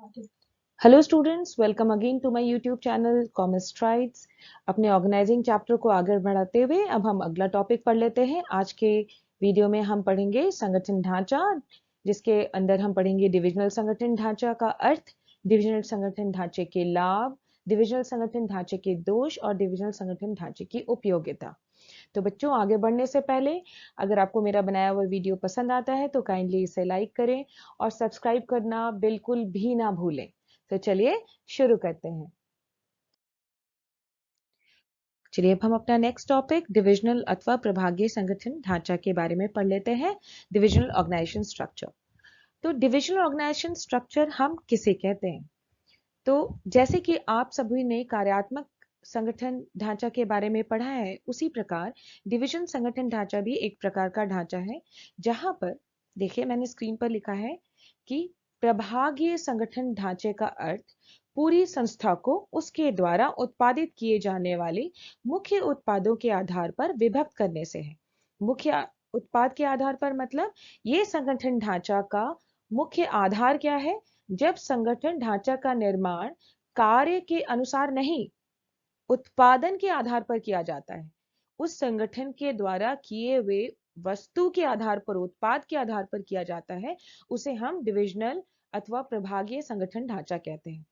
Hello students, welcome again to my YouTube channel commerce strides. अपने organising chapter को आगे बढ़ाते हुए अब हम अगला टॉपिक पढ़ लेते हैं। आज के वीडियो में हम पढ़ेंगे संगठन ढांचा, जिसके अंदर हम पढ़ेंगे डिविजनल संगठन ढांचा का अर्थ, डिविजनल संगठन ढांचे के लाभ, डिविजनल संगठन ढांचे के दोष और डिविजनल संगठन ढांचे की उपयोगिता। तो बच्चों, आगे बढ़ने से पहले अगर आपको मेरा बनाया हुआ वीडियो पसंद आता है तो काइंडली इसे लाइक करें और सब्सक्राइब करना बिल्कुल भी ना भूलें। तो चलिए शुरू करते हैं। चलिए अब हम अपना नेक्स्ट टॉपिक डिविजनल अथवा प्रभागीय संगठन ढांचा के बारे में पढ़ लेते हैं। Divisional organisation structure. तो डिविजनल ऑर्गेनाइजेशन स्ट्रक्चर हम किसे कहते हैं? तो जैसे कि आप सभी ने कार्यात्मक संगठन ढांचा के बारे में पढ़ा है, उसी प्रकार डिविजन संगठन ढांचा भी एक प्रकार का ढांचा है, जहां पर देखिए मैंने स्क्रीन पर लिखा है कि प्रभागीय संगठन ढांचे का अर्थ पूरी संस्था को उसके द्वारा उत्पादित किए जाने वाले मुख्य उत्पादों के आधार पर विभक्त करने से है। मुख्य उत्पाद के आधार पर मतलब ये संगठन ढांचा का मुख्य आधार क्या है? जब संगठन ढांचा का निर्माण कार्य के अनुसार नहीं, उत्पादन के आधार पर किया जाता है, उस संगठन के द्वारा किए हुए वस्तु के आधार पर, उत्पाद के आधार पर किया जाता है, उसे हम डिविजनल अथवा प्रभागीय संगठन ढांचा कहते हैं।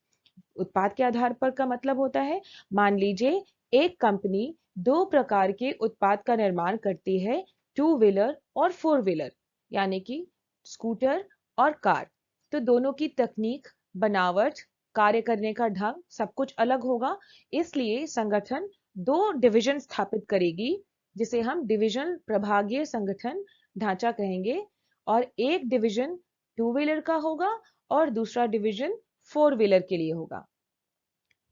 उत्पाद के आधार पर का मतलब होता है, मान लीजिए एक कंपनी दो प्रकार के उत्पाद का निर्माण करती है, टू व्हीलर और फोर व्हीलर, यानी कि स्कूटर और कार। तो दोनों की तकनीक, बनावट, कार्य करने का ढंग सब कुछ अलग होगा। इसलिए संगठन दो डिवीजन स्थापित करेगी, जिसे हम डिवीजन प्रभागीय संगठन ढांचा कहेंगे। और एक डिवीजन टू व्हीलर का होगा और दूसरा डिवीजन फोर व्हीलर के लिए होगा।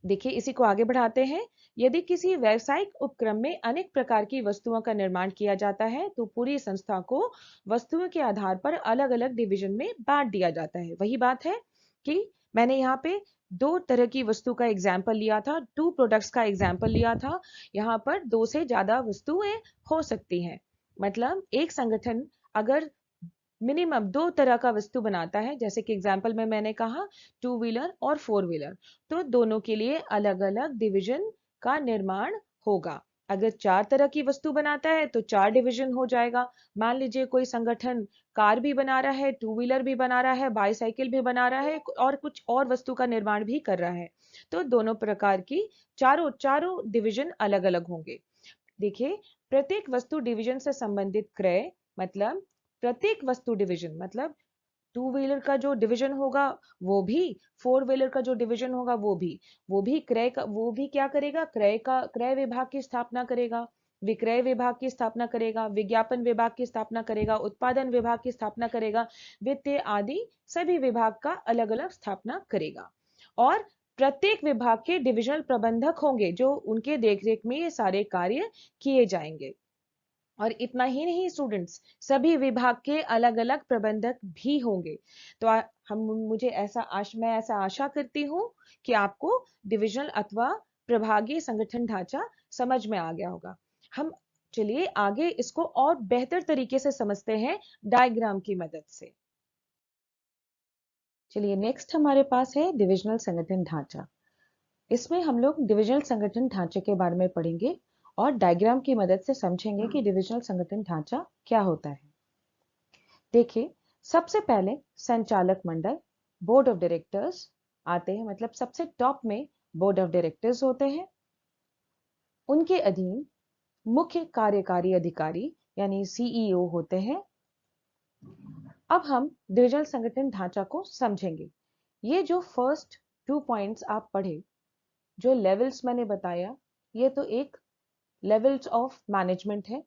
देखिए इसी को आगे बढ़ाते हैं। यदि किसी व्यावसायिक उपक्रम में अनेक प्रकार की वस्तुओं का निर्माण किया जाता है, तो पूरी संस्था को वस्तुओं के आधार पर अलग अलग डिवीजन में बांट दिया जाता है। वही बात है कि मैंने यहाँ पे दो तरह की वस्तु का एग्जाम्पल लिया था, टू प्रोडक्ट्स का एग्जाम्पल लिया था। यहाँ पर दो से ज्यादा वस्तुएं हो सकती हैं। मतलब एक संगठन अगर मिनिमम दो तरह का वस्तु बनाता है, जैसे कि एग्जाम्पल में मैंने कहा टू व्हीलर और फोर व्हीलर, तो दोनों के लिए अलग अलग डिवीजन का निर्माण होगा। अगर चार तरह की वस्तु बनाता है तो चार डिवीजन हो जाएगा। मान लीजिए कोई संगठन कार भी बना रहा है, टू व्हीलर भी बना रहा है, बाईसाइकिल भी बना रहा है और कुछ और वस्तु का निर्माण भी कर रहा है, तो दोनों प्रकार की चारों चारों डिवीजन अलग अलग होंगे। देखिए, प्रत्येक वस्तु डिवीजन से संबंधित क्रय, मतलब प्रत्येक वस्तु डिवीजन मतलब टू व्हीलर का जो डिवीजन होगा वो भी, फोर व्हीलर का जो डिवीजन होगा वो भी क्रय का, वो भी क्या करेगा, क्रय विभाग की स्थापना करेगा, विक्रय विभाग की स्थापना करेगा, विज्ञापन विभाग की स्थापना करेगा, उत्पादन विभाग की स्थापना करेगा, वित्तीय आदि सभी विभाग का अलग अलग स्थापना करेगा। और प्रत्येक विभाग के डिविजनल प्रबंधक होंगे, जो उनके देखरेख में ये सारे कार्य किए जाएंगे। और इतना ही नहीं स्टूडेंट्स, सभी विभाग के अलग अलग प्रबंधक भी होंगे। तो हम मुझे मैं ऐसा आशा करती हूँ कि आपको डिविजनल अथवा प्रभागीय संगठन ढांचा समझ में आ गया होगा। हम चलिए आगे इसको और बेहतर तरीके से समझते हैं डायग्राम की मदद से। चलिए नेक्स्ट हमारे पास है डिविजनल संगठन ढांचा। इसमें हम लोग डिविजनल संगठन ढांचे के बारे में पढ़ेंगे और डायग्राम की मदद से समझेंगे कि डिविजनल संगठन ढांचा क्या होता है। देखिए, सबसे पहले संचालक मंडल, बोर्ड ऑफ डायरेक्टर्स आते हैं। मतलब सबसे टॉप में बोर्ड ऑफ डायरेक्टर्स होते हैं, उनके अधीन मुख्य कार्यकारी अधिकारी यानी सीईओ होते हैं। अब हम डिविजनल संगठन ढांचा को समझेंगे। ये जो फर्स्ट 2 पॉइंट्स आप पढ़े, जो लेवल्स मैंने बताया, ये तो एक लेवल्स ऑफ मैनेजमेंट है।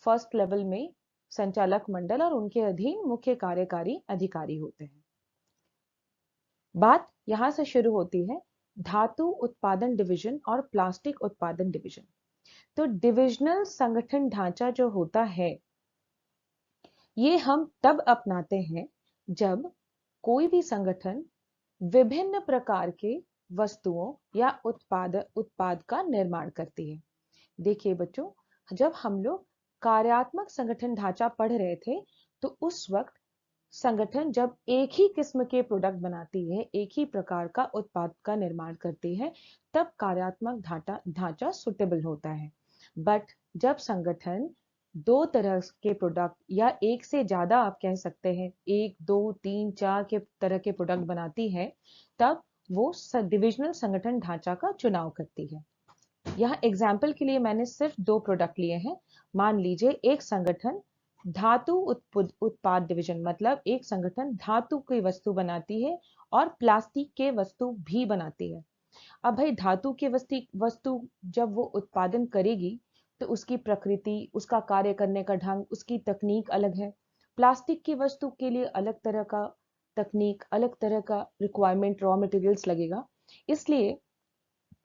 फर्स्ट लेवल में संचालक मंडल और उनके अधीन मुख्य कार्यकारी अधिकारी होते हैं। बात यहां से शुरू होती है धातु उत्पादन डिवीजन और प्लास्टिक उत्पादन डिवीजन। तो डिविजनल संगठन ढांचा जो होता है, ये हम तब अपनाते हैं जब कोई भी संगठन विभिन्न प्रकार के वस्तुओं या उत्पाद का निर्माण करती है। देखिए बच्चों, जब हम लोग कार्यात्मक संगठन ढांचा पढ़ रहे थे, तो उस वक्त संगठन जब एक ही किस्म के प्रोडक्ट बनाती है, एक ही प्रकार का उत्पाद का निर्माण करती है, तब कार्यात्मक ढांचा सुटेबल होता है। बट जब संगठन दो तरह के प्रोडक्ट या एक से ज्यादा, आप कह सकते हैं एक दो तीन चार के तरह के प्रोडक्ट बनाती है, तब वो डिविजनल संगठन ढांचा का चुनाव करती है। यहाँ एग्जाम्पल के लिए मैंने सिर्फ दो प्रोडक्ट लिए हैं। मान लीजिए एक संगठन धातु उत्पाद डिवीजन, मतलब एक संगठन धातु की वस्तु बनाती है और प्लास्टिक के वस्तु भी बनाती है। अब भाई धातु की वस्तु जब वो उत्पादन करेगी तो उसकी प्रकृति, उसका कार्य करने का ढंग, उसकी तकनीक अलग है। प्लास्टिक की वस्तु के लिए अलग तरह का तकनीक, अलग तरह का रिक्वायरमेंट, रॉ मटेरियल्स लगेगा। इसलिए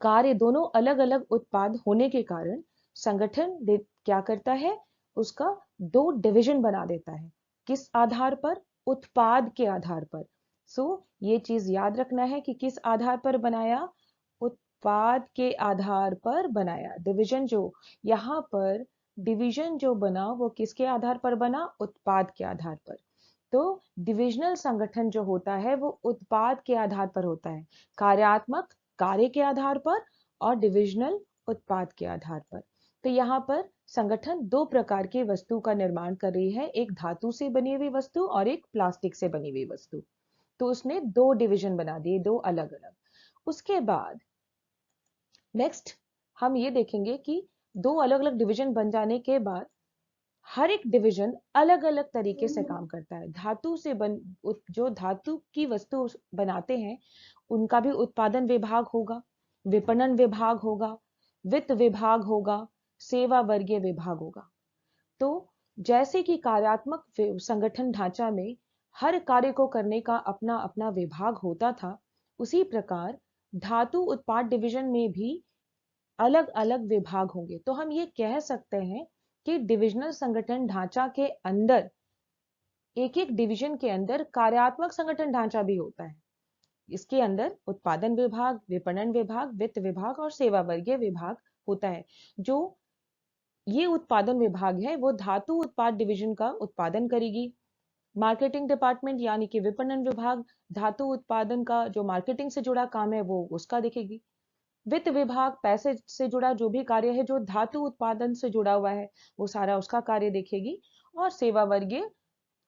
कार्य दोनों अलग अलग उत्पाद होने के कारण संगठन क्या करता है, उसका दो डिवीजन बना देता है। किस आधार पर? उत्पाद के आधार पर। ये चीज याद रखना है कि किस आधार पर बनाया, उत्पाद के आधार पर बनाया। डिवीजन जो यहाँ पर डिवीजन जो बना वो किसके आधार पर बना? उत्पाद के आधार पर। तो डिविजनल संगठन जो होता है वो उत्पाद के आधार पर होता है, कार्यात्मक कार्य के आधार पर और डिविजनल उत्पाद के आधार पर। तो यहाँ पर संगठन दो प्रकार की वस्तु का निर्माण कर रही है, एक धातु से बनी हुई वस्तु और एक प्लास्टिक से बनी हुई वस्तु। तो उसने दो डिवीजन बना दिए, दो अलग अलग। उसके बाद नेक्स्ट हम ये देखेंगे कि दो अलग अलग डिवीजन बन जाने के बाद हर एक डिवीजन अलग अलग तरीके से काम करता है। जो धातु की वस्तु बनाते हैं उनका भी उत्पादन विभाग होगा, विपणन विभाग होगा, वित्त विभाग होगा, सेवा वर्गीय विभाग होगा। तो जैसे कि कार्यात्मक संगठन ढांचा में हर कार्य को करने का अपना अपना विभाग होता था, उसी प्रकार धातु उत्पाद डिवीजन में भी अलग अलग विभाग होंगे। तो हम ये कह सकते हैं कि डिविजनल संगठन ढांचा के अंदर, एक एक डिवीजन के अंदर कार्यात्मक संगठन ढांचा भी होता है। इसके अंदर उत्पादन विभाग, विपणन विभाग, वित्त विभाग और सेवा वर्गीय विभाग होता है। जो ये उत्पादन विभाग है वो धातु उत्पाद डिवीजन का उत्पादन करेगी। मार्केटिंग डिपार्टमेंट यानी कि विपणन विभाग धातु उत्पादन का जो मार्केटिंग से जुड़ा काम है वो उसका देखेगी। वित्त विभाग पैसे से जुड़ा जो भी कार्य है जो धातु उत्पादन से जुड़ा हुआ है वो सारा उसका कार्य देखेगी। और सेवा वर्गीय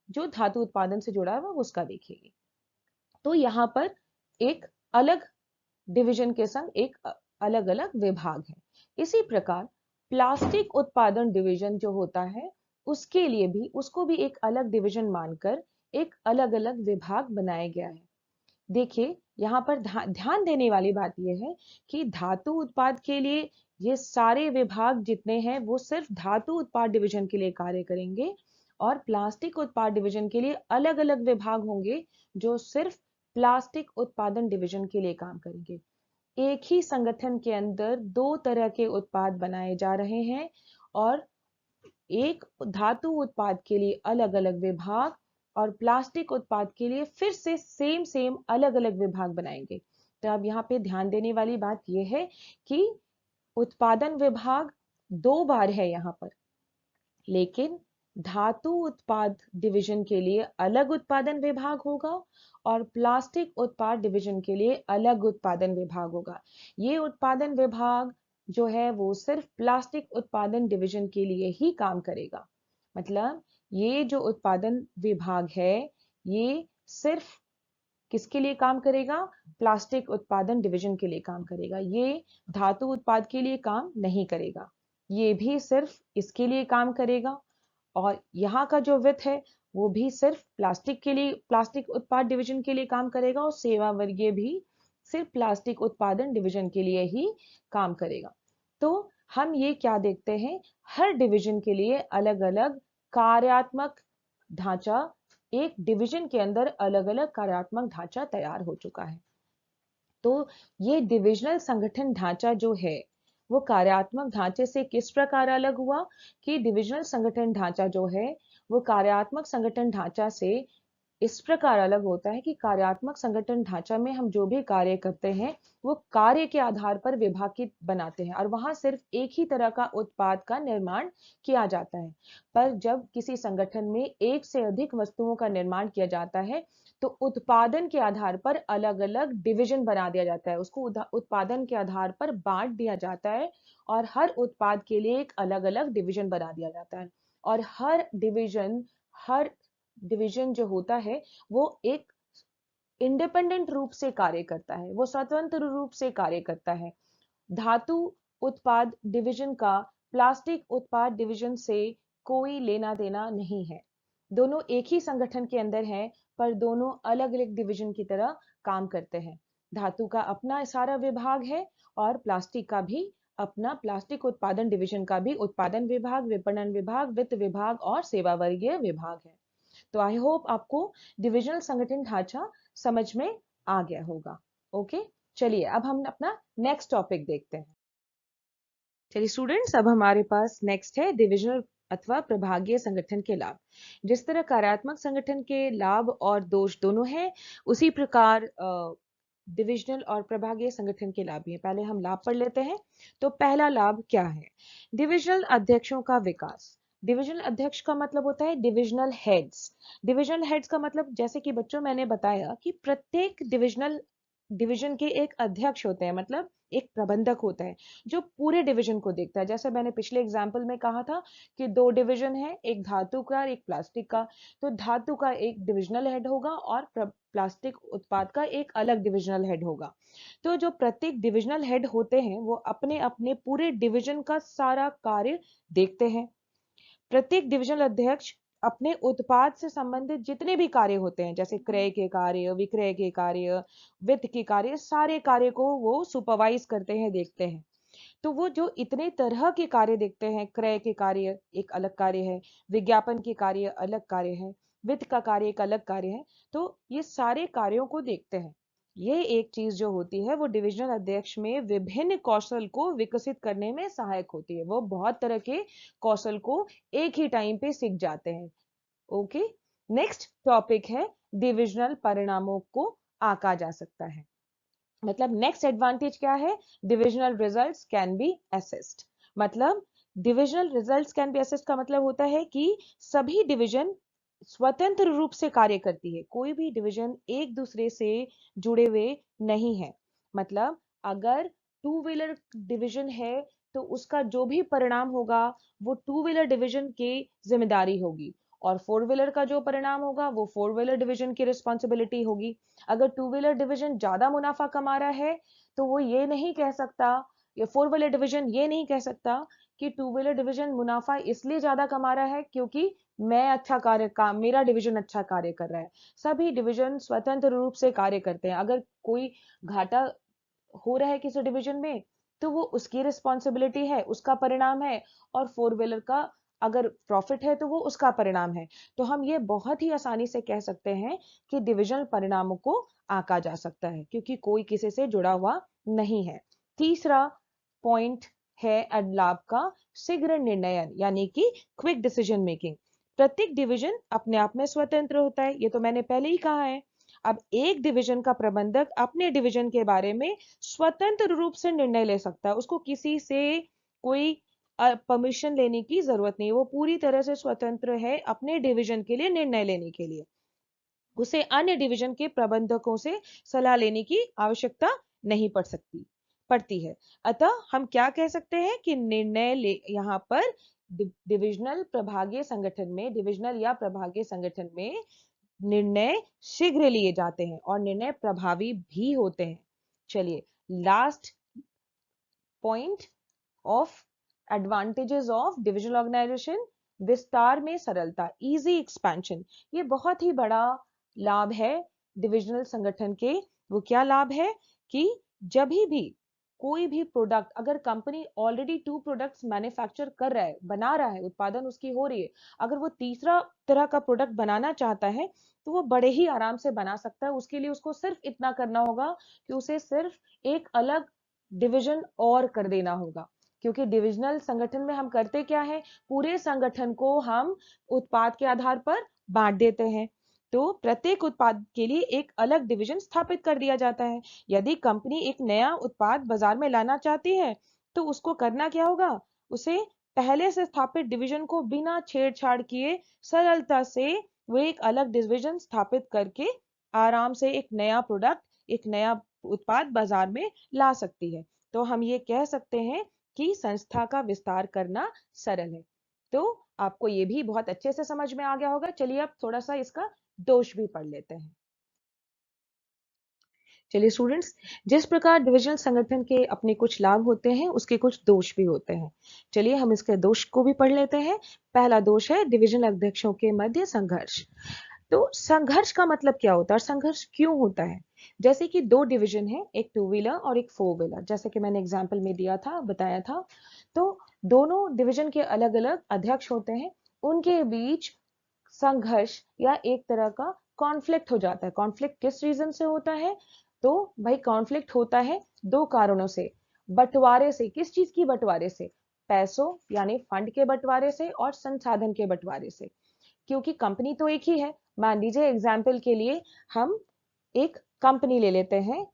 जो धातु उत्पादन से जुड़ा है वो उसका देखेगी। तो यहाँ पर एक अलग डिवीजन के संग एक अलग अलग विभाग है। इसी प्रकार प्लास्टिक उत्पादन डिवीजन जो होता है उसके लिए भी, उसको भी एक अलग डिवीजन मानकर एक अलग अलग विभाग बनाया गया है। देखिए यहाँ पर ध्यान देने वाली बात यह है कि धातु उत्पाद के लिए ये सारे विभाग जितने हैं वो सिर्फ धातु उत्पाद डिवीजन के लिए कार्य करेंगे, और प्लास्टिक उत्पाद डिवीजन के लिए अलग अलग विभाग होंगे जो सिर्फ प्लास्टिक उत्पादन डिवीजन के लिए काम करेंगे। एक ही संगठन के अंदर दो तरह के उत्पाद बनाए जा रहे हैं और एक धातु उत्पाद के लिए अलग अलग विभाग और प्लास्टिक उत्पाद के लिए फिर से सेम अलग अलग विभाग बनाएंगे। तो अब यहाँ पे ध्यान देने वाली बात यह है कि उत्पादन विभाग दो बार है यहाँ पर, लेकिन धातु उत्पाद डिवीजन के लिए अलग उत्पादन विभाग होगा और प्लास्टिक उत्पाद डिवीजन के लिए अलग उत्पादन विभाग होगा। ये उत्पादन विभाग जो है वो सिर्फ प्लास्टिक उत्पादन डिवीजन के लिए ही काम करेगा। मतलब ये जो उत्पादन विभाग है ये सिर्फ किसके लिए काम करेगा? प्लास्टिक उत्पादन डिवीजन के लिए काम करेगा। ये धातु उत्पाद के लिए काम नहीं करेगा, ये भी सिर्फ इसके लिए काम करेगा। और यहाँ का जो वित्त है वो भी सिर्फ प्लास्टिक के लिए, प्लास्टिक उत्पाद डिवीजन के लिए काम करेगा, और सेवा वर्गीय भी सिर्फ प्लास्टिक उत्पादन डिवीजन के लिए ही काम करेगा। तो हम ये क्या देखते हैं, हर डिवीजन के लिए अलग अलग कार्यात्मक ढांचा, एक डिवीजन के अंदर अलग अलग कार्यात्मक ढांचा तैयार हो चुका है। तो ये डिविजनल संगठन ढांचा जो है वो कार्यात्मक ढांचे से किस प्रकार अलग हुआ कि डिविजनल संगठन ढांचा जो है वो कार्यात्मक संगठन ढांचा से इस प्रकार अलग होता है कि कार्यात्मक संगठन ढांचा में हम जो भी कार्य करते हैं वो कार्य के आधार पर विभागित बनाते हैं और वहां सिर्फ एक ही तरह का उत्पाद का निर्माण किया जाता है। पर जब किसी संगठन में एक से अधिक वस्तुओं का निर्माण किया जाता है तो उत्पादन के आधार पर अलग अलग डिवीजन बना दिया जाता है, उसको उत्पादन के आधार पर बांट दिया जाता है और हर उत्पाद के लिए एक अलग अलग डिवीजन बना दिया जाता है। और हर डिवीजन जो होता है वो एक इंडिपेंडेंट रूप से कार्य करता है, वो स्वतंत्र रूप से कार्य करता है। धातु उत्पाद डिवीजन का प्लास्टिक उत्पाद डिवीजन से कोई लेना देना नहीं है। दोनों एक ही संगठन के अंदर हैं, पर दोनों अलग अलग डिवीजन की तरह काम करते हैं। धातु का अपना सारा विभाग है और प्लास्टिक का भी अपना, प्लास्टिक उत्पादन डिवीजन का भी उत्पादन विभाग, विपणन विभाग, वित्त विभाग और सेवा वर्गीय विभाग है। तो आई होप आपको डिविजनल संगठन ढांचा समझ में आ गया होगा। ओके, चलिए अब हम अपना नेक्स्ट टॉपिक देखते हैं। चलिए स्टूडेंट्स, अब हमारे पास नेक्स्ट है डिविजनल अथवा प्रभागीय संगठन के लाभ। जिस तरह कार्यात्मक संगठन के लाभ और दोष दोनों हैं, उसी प्रकार डिविजनल और प्रभागीय संगठन के लाभ भी हैं। पहले हम लाभ पढ़ लेते हैं। तो पहला लाभ क्या है? डिविजनल अध्यक्षों का विकास। डिविजनल अध्यक्ष का मतलब होता है डिविजनल हेड्स। डिविजनल हेड्स का मतलब, जैसे कि बच्चों मैंने बताया कि प्रत्येक डिविजन के एक अध्यक्ष होते हैं, मतलब एक प्रबंधक होता है जो पूरे डिवीजन को देखता है। जैसे मैंने पिछले एग्जाम्पल में कहा था कि दो डिवीजन है, एक धातु का और एक प्लास्टिक का। तो धातु का एक डिविजनल हेड होगा और प्लास्टिक उत्पाद का एक अलग डिविजनल हेड होगा। तो जो प्रत्येक डिविजनल हेड होते हैं वो अपने अपने पूरे डिवीजन का सारा कार्य देखते हैं। प्रत्येक डिविजनल अध्यक्ष अपने उत्पाद से संबंधित जितने भी कार्य होते हैं, जैसे क्रय के कार्य, विक्रय के कार्य, वित्त के कार्य, सारे कार्य को वो सुपरवाइज करते हैं, देखते हैं। तो वो जो इतने तरह के कार्य देखते हैं, क्रय के कार्य एक अलग कार्य है, विज्ञापन के कार्य अलग कार्य है, वित्त का कार्य एक अलग कार्य है। तो ये सारे कार्यों को देखते हैं। ये एक चीज जो होती है वो डिविजनल अध्यक्ष में विभिन्न कौशल को विकसित करने में सहायक होती है। वो बहुत तरह के कौशल को एक ही टाइम पे सीख जाते हैं। ओके, नेक्स्ट टॉपिक है डिविजनल परिणामों को आंका जा सकता है। मतलब नेक्स्ट एडवांटेज क्या है? Divisional results can be assessed. मतलब divisional results can be assessed का मतलब होता है कि सभी डिवीजन स्वतंत्र रूप से कार्य करती है, कोई भी डिवीजन एक दूसरे से जुड़े हुए नहीं है। मतलब अगर टू व्हीलर डिवीजन है तो उसका जो भी परिणाम होगा वो टू व्हीलर डिवीजन की जिम्मेदारी होगी, और फोर व्हीलर का जो परिणाम होगा वो फोर व्हीलर डिवीजन की रिस्पॉन्सिबिलिटी होगी। अगर टू व्हीलर डिवीजन ज्यादा मुनाफा कमा रहा है तो वो ये नहीं कह सकता, या फोर व्हीलर डिवीजन ये नहीं कह सकता कि टू व्हीलर डिवीजन मुनाफा इसलिए ज्यादा कमा रहा है क्योंकि मेरा डिवीजन अच्छा कार्य कर रहा है। सभी डिवीजन स्वतंत्र रूप से कार्य करते हैं। अगर कोई घाटा हो रहा है किसी डिवीजन में तो वो उसकी रिस्पॉन्सिबिलिटी है, उसका परिणाम है, और फोर व्हीलर का अगर प्रॉफिट है तो वो उसका परिणाम है। तो हम ये बहुत ही आसानी से कह सकते हैं कि डिविजनल परिणामों को आंका जा सकता है क्योंकि कोई किसी से जुड़ा हुआ नहीं है। तीसरा पॉइंट है लाभ का शीघ्र निर्णयन, यानी कि क्विक डिसीजन मेकिंग। प्रत्येक डिवीजन अपने आप में स्वतंत्र होता है, ये तो मैंने पहले ही कहा है। अब एक डिवीजन का प्रबंधक अपने डिवीजन के बारे में स्वतंत्र रूप से निर्णय ले सकता है, उसको किसी से कोई परमिशन लेने की जरूरत नहीं, वो पूरी तरह से स्वतंत्र है अपने डिवीजन के लिए निर्णय लेने के लिए। उसे अन्य डिवीजन के प्रबंधकों से सलाह लेने की आवश्यकता नहीं पड़ती है। अतः हम क्या कह सकते हैं कि निर्णय ले यहाँ पर डिविजनल या प्रभागीय संगठन में निर्णय शीघ्र लिए जाते हैं और निर्णय प्रभावी भी होते हैं। चलिए, last point of advantages of divisional organisation, विस्तार में सरलता, इजी एक्सपेंशन। ये बहुत ही बड़ा लाभ है डिविजनल संगठन के। वो क्या लाभ है कि जब भी कोई भी प्रोडक्ट, अगर company already two products manufacture कर रहा है, बना रहा है, उत्पादन उसकी हो रही है, अगर वो तीसरा तरह का प्रोडक्ट बनाना चाहता है तो वो बड़े ही आराम से बना सकता है। उसके लिए उसको सिर्फ इतना करना होगा कि उसे सिर्फ एक अलग डिवीजन और कर देना होगा। क्योंकि डिविजनल संगठन में हम करते क्या है, पूरे संगठन को हम उत्पाद के आधार पर बांट देते हैं। तो प्रत्येक उत्पाद के लिए एक अलग डिवीजन स्थापित कर दिया जाता है। यदि कंपनी एक नया उत्पाद बाजार में लाना चाहती है तो उसको करना क्या होगा, उसे पहले से स्थापित डिवीजन को बिना छेड़छाड़ किए सरलता से वो एक अलग डिवीजन स्थापित करके आराम से एक नया प्रोडक्ट, एक नया उत्पाद बाजार में ला सकती है। तो हम ये कह सकते हैं कि संस्था का विस्तार करना सरल है। तो आपको ये भी बहुत अच्छे से समझ में आ गया होगा। चलिए अब थोड़ा सा इसका दोष भी पढ़ लेते हैं। चलिए स्टूडेंट्स, जिस प्रकार डिविजनल संगठन के अपने कुछ लाभ होते हैं, उसके कुछ दोष भी होते हैं। चलिए हम इसके दोष को भी पढ़ लेते हैं। पहला दोष है डिविजनल अध्यक्षों के मध्य संघर्ष। तो संघर्ष का मतलब क्या होता है और संघर्ष क्यों होता है? जैसे कि दो डिवीजन है, एक टू व्हीलर और एक फोर व्हीलर, जैसे कि मैंने एग्जाम्पल में दिया था, बताया था। तो दोनों डिवीजन के अलग अलग अध्यक्ष होते हैं, उनके बीच संघर्ष या एक तरह का कॉन्फ्लिक्ट हो जाता है। कॉन्फ्लिक्ट किस रीजन से होता है? तो भाई कॉन्फ्लिक्ट होता है दो कारणों से। बंटवारे से। किस चीज की बंटवारे से? पैसों यानी फंड के बंटवारे से और संसाधन के बंटवारे से। क्योंकि कंपनी तो एक ही है। मान लीजिए एग्जाम्पल के लिए हम एक कंपनी ले लेते हैं,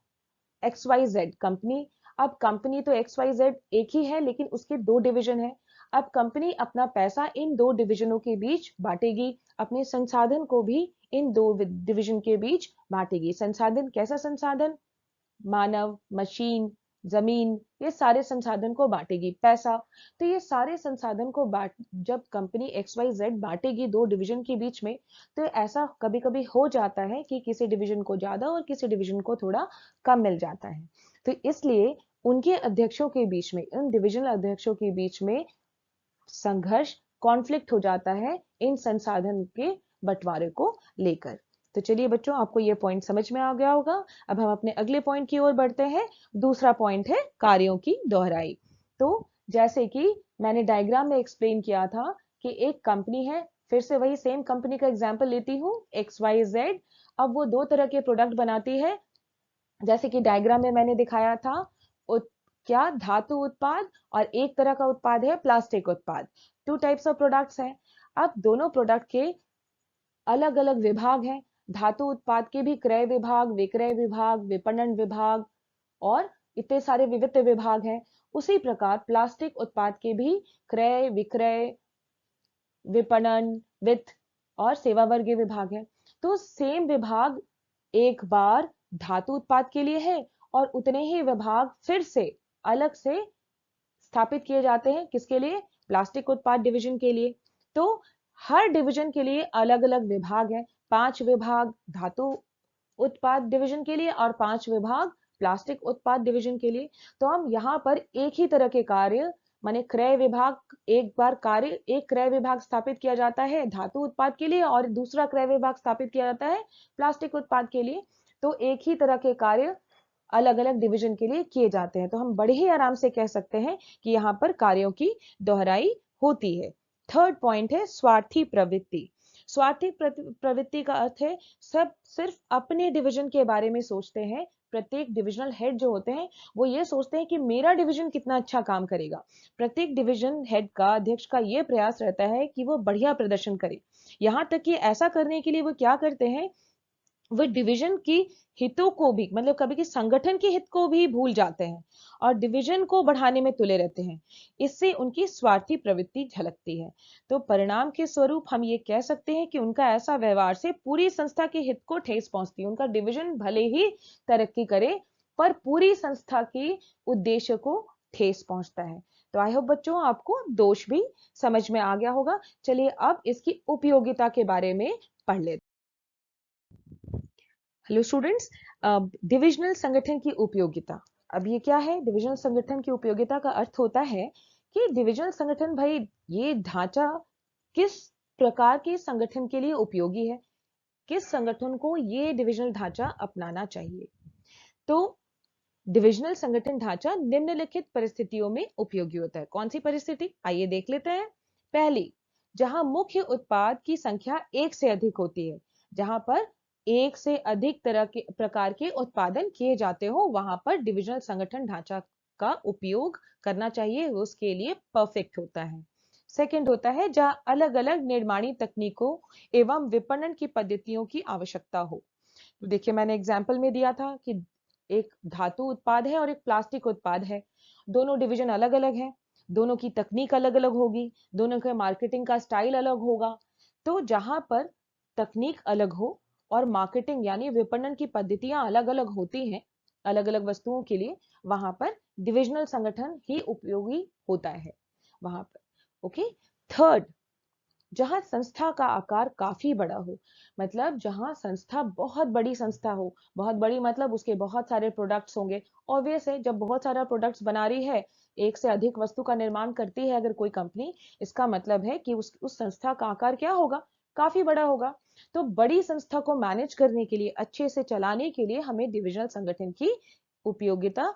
XYZ कंपनी। अब कंपनी तो XYZ एक ही है लेकिन उसके दो डिवीजन है। अब कंपनी अपना पैसा इन दो डिवीजनों के बीच बांटेगी, अपने संसाधन को भी इन दो डिवीजन के बीच बांटेगी। संसाधन कैसा संसाधन? मानव, मशीन, जमीन, ये सारे संसाधन को बांटेगी। पैसा, तो ये सारे संसाधन को बांट जब कंपनी XYZ बांटेगी दो डिवीजन के बीच में, तो ऐसा कभी कभी हो जाता है कि किसी डिवीजन को ज्यादा और किसी डिवीजन को थोड़ा कम मिल जाता है। तो इसलिए उनके अध्यक्षों के बीच में, उन डिविजनल अध्यक्षों के बीच में संघर्ष, कॉन्फ्लिक्ट हो जाता है इन संसाधन के बंटवारे को लेकर। तो चलिए बच्चों, आपको ये पॉइंट समझ में आ गया होगा। अब हम अपने अगले पॉइंट की ओर बढ़ते हैं। दूसरा पॉइंट है कार्यों की दोहराई। तो जैसे कि मैंने डायग्राम में एक्सप्लेन किया था कि एक कंपनी है, फिर से वही सेम कंपनी का एग्जाम्पल लेती हूँ, XYZ। अब वो दो तरह के प्रोडक्ट बनाती है, जैसे कि डायग्राम में मैंने दिखाया था। क्या धातु उत्पाद और एक तरह का उत्पाद है प्लास्टिक उत्पाद। टू टाइप्स ऑफ प्रोडक्ट्स हैं। अब दोनों प्रोडक्ट के अलग अलग विभाग हैं। धातु उत्पाद के भी क्रय विभाग, विक्रय विभाग, विपणन विभाग और इतने सारे विविध विभाग हैं। उसी प्रकार प्लास्टिक उत्पाद के भी क्रय, विक्रय, विपणन, वित्त और सेवा वर्गीय विभाग है। तो सेम विभाग एक बार धातु उत्पाद के लिए है और उतने ही विभाग फिर से अलग से स्थापित किए जाते हैं। किसके लिए? प्लास्टिक उत्पाद डिवीजन के लिए। तो हर डिवीजन के लिए अलग अलग विभाग हैं। 5 विभाग धातु उत्पाद डिवीजन के लिए और 5 विभाग प्लास्टिक उत्पाद डिवीजन के लिए। तो हम यहाँ पर एक ही तरह के कार्य, माने क्रय विभाग, एक बार कार्य, एक क्रय विभाग स्थापित किया जाता है धातु उत्पाद के लिए और दूसरा क्रय विभाग स्थापित किया जाता है प्लास्टिक उत्पाद के लिए। तो एक ही तरह के कार्य अलग अलग डिवीजन के लिए किए जाते हैं। तो हम बड़े ही आराम से कह सकते हैं कि यहाँ पर कार्यों की दोहराई होती है। थर्ड पॉइंट है स्वार्थी प्रवृत्ति। स्वार्थी प्रवृत्ति का अर्थ है सब सिर्फ अपने डिवीजन के बारे में सोचते हैं। प्रत्येक डिविजनल हेड जो होते हैं वो ये सोचते हैं कि मेरा डिवीजन कितना अच्छा काम करेगा। प्रत्येक डिवीजन हेड का, अध्यक्ष का ये प्रयास रहता है कि वो बढ़िया प्रदर्शन करे। यहाँ तक कि ऐसा करने के लिए वो क्या करते हैं, वो डिवीजन की हितों को भी, मतलब कभी कि संगठन के हित को भी भूल जाते हैं और डिवीजन को बढ़ाने में तुले रहते हैं। इससे उनकी स्वार्थी प्रवृत्ति झलकती है। तो परिणाम के स्वरूप हम ये कह सकते हैं कि उनका ऐसा व्यवहार से पूरी संस्था के हित को ठेस पहुंचती है। उनका डिवीजन भले ही तरक्की करे पर पूरी संस्था के उद्देश्य को ठेस पहुंचता है। तो आई होप बच्चों आपको दोष भी समझ में आ गया होगा। चलिए अब इसकी उपयोगिता के बारे में पढ़ लेते। हेलो स्टूडेंट्स, डिविजनल संगठन की उपयोगिता। अब ये क्या है? डिविजनल संगठन की उपयोगिता का अर्थ होता है कि डिविजनल संगठन, भाई ये ढांचा किस प्रकार के संगठन के लिए उपयोगी है, किस संगठन को ये डिविजनल ढांचा अपनाना चाहिए। तो डिविजनल संगठन ढांचा निम्नलिखित परिस्थितियों में उपयोगी होता है। कौन सी परिस्थिति? आइए देख लेते हैं। पहली, जहां मुख्य उत्पाद की संख्या एक से अधिक होती है, जहां पर एक से अधिक तरह के प्रकार के उत्पादन किए जाते हो, वहां पर डिविजनल संगठन ढांचा का उपयोग करना चाहिए, उसके लिए परफेक्ट होता है। सेकंड होता है जहां अलग अलग निर्माणी तकनीकों एवं विपणन की पद्धतियों की आवश्यकता हो। तो देखिए मैंने एग्जाम्पल में दिया था कि एक धातु उत्पाद है और एक प्लास्टिक उत्पाद है, दोनों डिवीजन अलग अलग है, दोनों की तकनीक अलग अलग होगी, दोनों के मार्केटिंग का स्टाइल अलग होगा। तो जहां पर तकनीक अलग हो और मार्केटिंग यानी विपणन की पद्धतियां अलग अलग होती हैं अलग अलग वस्तुओं के लिए, वहां पर डिविजनल संगठन ही उपयोगी होता है वहां पर। ओके। थर्ड, जहां संस्था का आकार काफी बड़ा हो, मतलब जहां संस्था बहुत बड़ी संस्था हो, बहुत बड़ी मतलब उसके बहुत सारे प्रोडक्ट्स होंगे। ऑब्वियस है, जब बहुत सारा प्रोडक्ट्स बना रही है, एक से अधिक वस्तु का निर्माण करती है अगर कोई कंपनी, इसका मतलब है कि उस संस्था का आकार क्या होगा, काफी बड़ा होगा। तो बड़ी संस्था को मैनेज करने के लिए, अच्छे से चलाने के लिए हमें डिविजनल संगठन की उपयोगिता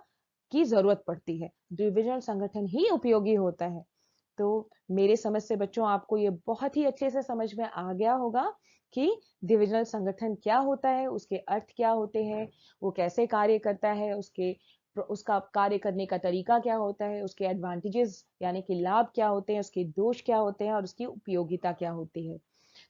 की जरूरत पड़ती है, डिविजनल संगठन ही उपयोगी होता है। तो मेरे समझ से बच्चों आपको ये बहुत ही अच्छे से समझ में आ गया होगा कि डिविजनल संगठन क्या होता है, उसके अर्थ क्या होते हैं, वो कैसे कार्य करता है, उसका कार्य करने का तरीका क्या होता है, उसके एडवांटेजेस यानी कि लाभ क्या होते हैं, उसके दोष क्या होते हैं और उसकी उपयोगिता क्या होती है।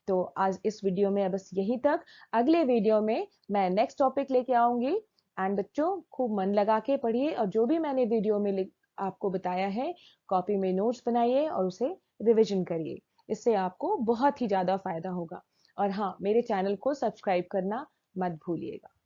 तो आज इस वीडियो में बस यहीं तक। अगले वीडियो में मैं नेक्स्ट टॉपिक लेके आऊंगी। एंड बच्चों खूब मन लगा के पढ़िए और जो भी मैंने वीडियो में आपको बताया है, कॉपी में नोट्स बनाइए और उसे रिवीजन करिए। इससे आपको बहुत ही ज्यादा फायदा होगा। और हाँ, मेरे चैनल को सब्सक्राइब करना मत भूलिएगा।